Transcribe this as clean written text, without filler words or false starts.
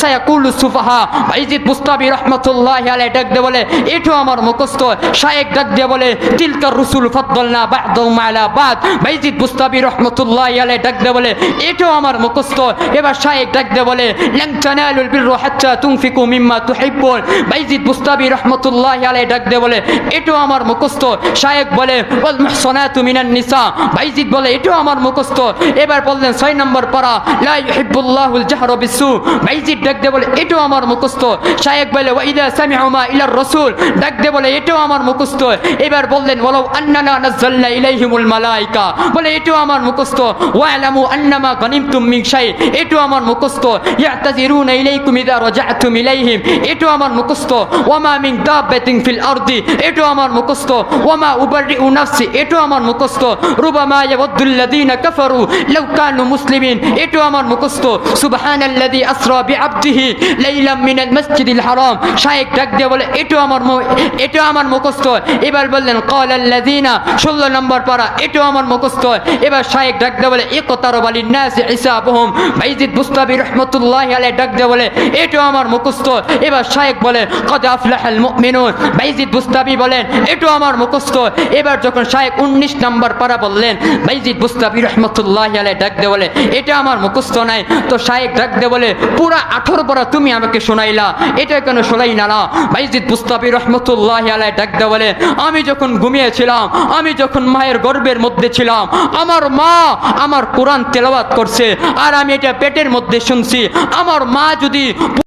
সায়াকুলু সুফাহা। বাইজিদ বুস্তামি রহমাতুল্লাহি আলাইহি ডাক দিয়ে বলে এটাও আমার মুখস্থ। শায়েখ ডাক দিয়ে বলে তিলকা রুসুল ফাদ্দালনা বা'দুহুম আলা বা'দ। বাইজিদ বুস্তামি রহমাতুল্লাহি আলাইহি ডাক দিয়ে বলে এটাও আমার মুখস্থ। এবার শায়েখ ডাক দিয়ে বলে লান তানালুল বিররা হাত্তা তুনফিকু মিম্মা তুহিব্বুন। বাইজিদ বুস্তামি রহমাতুল্লাহি আলাইহি ডাক দিয়ে বলে এটাও আমার মুখস্থ। শায়েখ বলে ওয়াল মুহসানাতু মিনান নিসা। বাইজিদ বলে এটাও আমার মুখস্থ। এবার বললেন 6 নম্বর পারা লা ইউহিব্বুল্লাহুল জাহরা বিসু। বাইজিদ ডাক দিয়ে বলে এটাও আমার মুখস্থ। শায়েখ বলে ওয়া ইযা সামি'ু মা ইলার রাসূল। ডাক দিয়ে বলে এটাও আমার মুখস্থ। এবার বললেন ওয়ালাউ আন্নানা নাযালনা ইলাইহিমুল মালায়েকা। বলে এটাও আমার মুখস্থ। ওয়া'লামু আন্নামা গানিমতুম মিন শাই। এটাও আমার মুখস্থ। ইয়াতাযিরুনা ইলাইকুম ইযা রাজা'তুম ইলাইহিম। এটাও আমার মুখস্থ। ওয়ামা মিন দাব্বাতিন ফিল আরদি। এটাও আমার মুখস্থ। ওয়ামা উবাররিউ নাফসি। এটাও আমার মুখস্থ। রুবামা ইয়াওয়াদ্দুল্লাযীনা কাফারু লাউ কানু মুসলিমিন। এটাও আমার মুখস্থ। সুবহানাল্লাযী আসরা বিআবদিহি লাইলাম মিনাল মাসজিদিল হারাম। শায়েখ ডাক দিয়ে বলে এটাও আমার মুখস্থ। এবার বললেন ক্বালাল্লাযীনা 16 নম্বর পারা এটাও আমার মুখস্থ। এবার শায়েখ ডাক দিয়ে বলে ইকতারাবা লিন-নাসি হিসাবুহুম। বাইজিদ বুস্তামি রাহমাতুল্লাহি আলাইহি ডাক দিয়ে বলে এটাও আমার মুখস্থ। এবার শায়েখ বলে ক্বাদ আফলাহাল মুমিনুন। বাইজিদ বুস্তামি বলেন এটাও আমার মুখস্থ। এবার যখন শায়েখ 19 নম্বর পারা বললেন বাইজিদ বুস্তামি রাহমাতুল্লাহি আলাইহি ডাক দিয়ে বলে এটা আমার মুখস্থ নাই। তো শায়েখ ডাক দিয়ে বলে পুরা 18 পারা তুমি আমাকে শোনাইলা, এটা কেন শোনাইলা না? বাইজিদ বুস্তামি রাহমাতুল্লাহি আলাইহি ডাক দিয়ে বলে আমি যখন ঘুমিয়েছিলাম, আমি যখন মায়ের গর্ভের মধ্যে ছিলাম, আমার মা আমার কোরআন তেলাওয়াত করছে আর আমি এটা পেটের মধ্যে শুনছি। আমার মা যদি